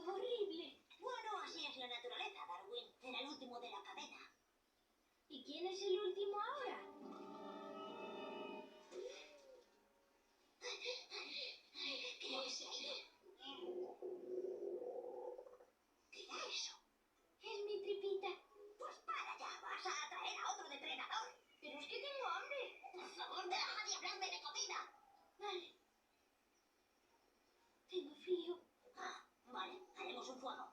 Horrible. Bueno, así es la naturaleza, Darwin. Era el último de la cadena. ¿Y quién es el último ahora? Creo que se ha ido. ¿Qué era eso? Es mi tripita. Pues para ya, vas a atraer a otro depredador. Pero es que tengo hambre. Por favor, deja de hablarme de comida. Vale. Tengo frío. Ah, vale, haremos un fuego.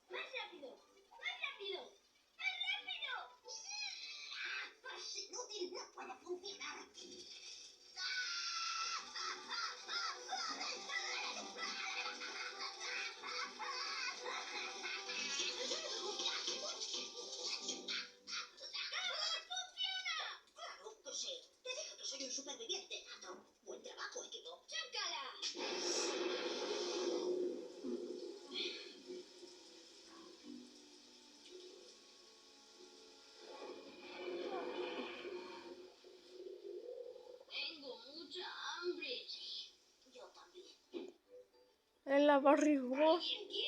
¡Más rápido! ¡Más rápido! ¡Más rápido! ¡Es inútil! ¡No puede funcionar! ¡Claro que sí! Te dije que soy un superviviente, gato. Buen trabajo, equipo. ¡Chócala! Tengo mucha hambre. Sí, yo también. En la barriga. ¿Alguien quiere